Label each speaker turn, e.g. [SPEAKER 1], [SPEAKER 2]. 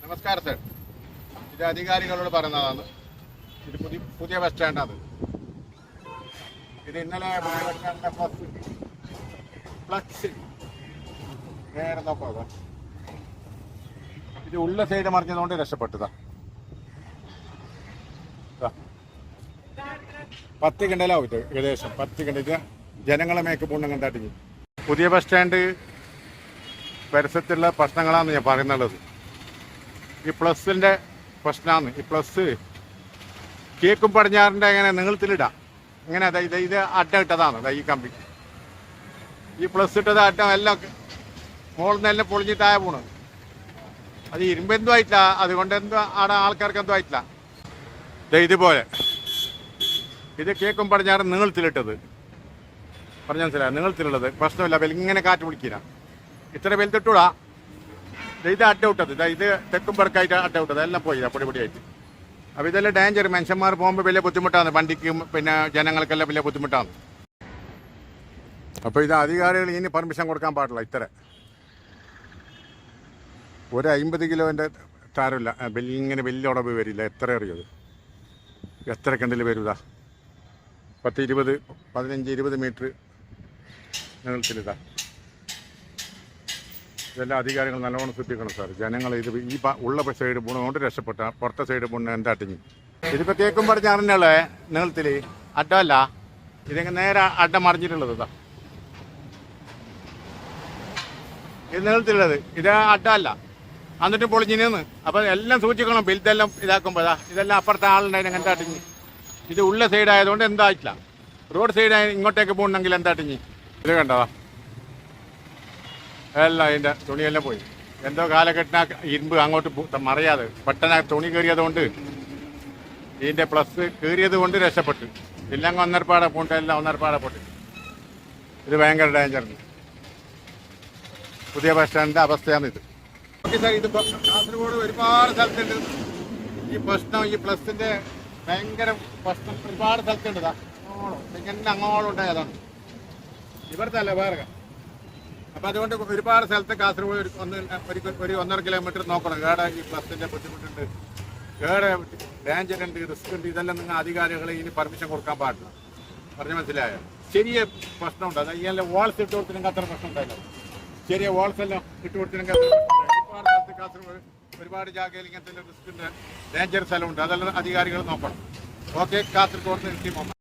[SPEAKER 1] നമസ്കാരം സർ. ഇത് അധികാരികളോട് പറയുന്നതാണ്. ഇത് പുതിയ ബസ് സ്റ്റാൻഡാണ്. ഇത് ഇന്നലെ പുതിയ ബസ് സ്റ്റാൻഡിന്റെ ഫ്ലക്സ് നേരെ നോക്കാം. ഇത് ഉള്ള സൈഡ് മറിഞ്ഞതുകൊണ്ട് രക്ഷപ്പെട്ടതാ. 10 ഗണ്ടലാവും ഇത്, ഏകദേശം 10 ഗണ്ട. ഇത് ജനങ്ങളെ മേക്ക് പൂണ്ണം കണ്ടാട്ടി. പുതിയ ബസ് സ്റ്റാൻഡ് പരിസരത്തുള്ള പ്രശ്നങ്ങളാണ് ഞാൻ പറയുന്നുള്ളത്. ഈ പ്ലസിൻ്റെ പ്രശ്നമാണ്. ഈ പ്ലസ് കേക്കും പടിഞ്ഞാറിൻ്റെ എങ്ങനെ നീളത്തിലിടാം. ഇങ്ങനെ ഇത് അട്ട ഇട്ടതാണ്. ഈ കമ്പി ഈ പ്ലസ് ഇട്ടത് അട്ടം എല്ലാം മോളിൽ നിന്ന് എല്ലാം പൊളിഞ്ഞിട്ടായ പോണ്. അത് ഇരുമ്പെന്തും ആയിട്ടില്ല, അതുകൊണ്ട് എന്തോ അവിടെ ആൾക്കാർക്ക് എന്തോ ആയിട്ടില്ല. ഇതുപോലെ ഇത് കേക്കും പടിഞ്ഞാറ് നീളത്തിലിട്ടത് പറഞ്ഞ മനസ്സിലായി. നീളത്തിലുള്ളത് പ്രശ്നമില്ല. ഇങ്ങനെ കാറ്റ് പിടിക്കില്ല. ഇത്ര വലുതിട്ടൂടാ. ഇത് അട്ട വിട്ടത്. ഇത് തെക്കും പെറുക്കായിട്ട് അട്ട വിട്ടത് എല്ലാം പോയി പൊടി പൊടിയായിട്ട്. അപ്പോൾ ഇതെല്ലാം ഡേഞ്ചർ. മനുഷ്യന്മാർ പോകുമ്പോൾ വലിയ ബുദ്ധിമുട്ടാണ്. വണ്ടിക്കും പിന്നെ ജനങ്ങൾക്കെല്ലാം വലിയ ബുദ്ധിമുട്ടാണ്. അപ്പോൾ ഇത് അധികാരികൾ ഇനി പെർമിഷൻ കൊടുക്കാൻ പാടില്ല. ഇത്ര ഒരു 50 കിലോൻ്റെ താരമില്ല. ഇങ്ങനെ വലിയ ഉടവ് വരില്ല. എത്ര അറിയത് എത്ര കണ്ടിൽ വരുതാ. 10, 20, 15, 20 മീറ്റർ നീളത്തിലിതാ. ഇതെല്ലാം അധികാരികൾ നല്ലോണം ശ്രദ്ധിക്കണം സാർ. ജനങ്ങൾ ഇത് ഈ ഉള്ള സൈഡ് പോണതുകൊണ്ട് രക്ഷപ്പെട്ട, പുറത്തെ സൈഡ് പോണ എന്താട്ടിങ്ങി. ഇതിപ്പോൾ കേക്കും പടിഞ്ഞാറിനുള്ള നീളത്തിൽ അഡമല്ല. ഇതിങ്ങനെ നേരെ അഡ മറിഞ്ഞിട്ടുള്ളത് ഇതാ. ഇത് നീളത്തിലുള്ളത് ഇത് അഡമല്ല. എന്നിട്ട് പൊളിഞ്ഞിന്ന്. അപ്പം എല്ലാം സൂക്ഷിക്കണം. ബിൽഡെല്ലാം ഇതാക്കുമ്പോൾ ഇതെല്ലാം അപ്പുറത്തെ ആളുണ്ടായിരുന്നു എന്താട്ടിങ്ങി. ഇത് ഉള്ള സൈഡായതുകൊണ്ട് എന്തായിട്ടില്ല. റോഡ് സൈഡ് ഇങ്ങോട്ടേക്ക് പോകണമെങ്കിൽ എന്താട്ടിങ്ങി. ഇത് കണ്ടതാ. എല്ലാം അതിൻ്റെ തുണിയെല്ലാം പോയി. എന്തോ കാലഘട്ടന ഇരുമ്പ് അങ്ങോട്ട് മറിയാതെ പെട്ടെന്ന് തുണി കയറിയതുകൊണ്ട് ഇതിൻ്റെ പ്ലസ് കയറിയത് കൊണ്ട് രക്ഷപ്പെട്ടു. ഇല്ലെങ്കിൽ ഒന്നരപ്പാടെ പോണ്ട്. എല്ലാം ഒന്നരപ്പാടെ പോട്ട്. ഇത് ഭയങ്കര ഡേഞ്ചറാണ്. പുതിയ ബസ് സ്റ്റാൻഡിൻ്റെ അവസ്ഥയാണിത്. Okay sir. ഇത് കാസർഗോഡ് ഒരുപാട് സ്ഥലത്തുണ്ട് ഈ പ്രശ്നം. ഈ പ്ലസിൻ്റെ ഭയങ്കര പ്രശ്നം ഒരുപാട് സ്ഥലത്തുണ്ട്. ഇങ്ങനെ അങ്ങോളം ഉണ്ടായതാണ്. ഇവിടുത്തെ അല്ല വേറെ. അപ്പം അതുകൊണ്ട് ഒരുപാട് സ്ഥലത്ത് കാസർഗോഡ് ഒരു 1.5 കിലോമീറ്റർ നോക്കണം. ഏടെ ഈ ബസ്സിൻ്റെ ബുദ്ധിമുട്ടുണ്ട്, ഏടെ ഡേഞ്ചർ ഉണ്ട്, റിസ്ക് ഉണ്ട്. ഇതെല്ലാം നിങ്ങൾ അധികാരികളെ ഇനി പെർമിഷൻ കൊടുക്കാൻ പാടില്ല. പറഞ്ഞ് മനസ്സിലായോ? ചെറിയ പ്രശ്നമുണ്ട്. അത് ഇങ്ങനെ വാൾസ് ഇട്ട് കൊടുത്തിനെങ്കിൽ അത്ര പ്രശ്നം ഉണ്ടായില്ല. ചെറിയ വാൾസ് എല്ലാം ഇട്ട് കൊടുത്തിനെങ്കിൽ അത്ര പ്രശ്നമില്ല. ഒരുപാട് സ്ഥലത്ത് കാസർഗോഡ് ഒരുപാട് ജാഗയിൽ ഇങ്ങനത്തെ റിസ്കിൻ്റെ ഡേഞ്ചർ സ്ഥലമുണ്ട്. അതെല്ലാം അധികാരികൾ നോക്കണം. ഓക്കെ. കാസർഗോഡ് നിന്ന്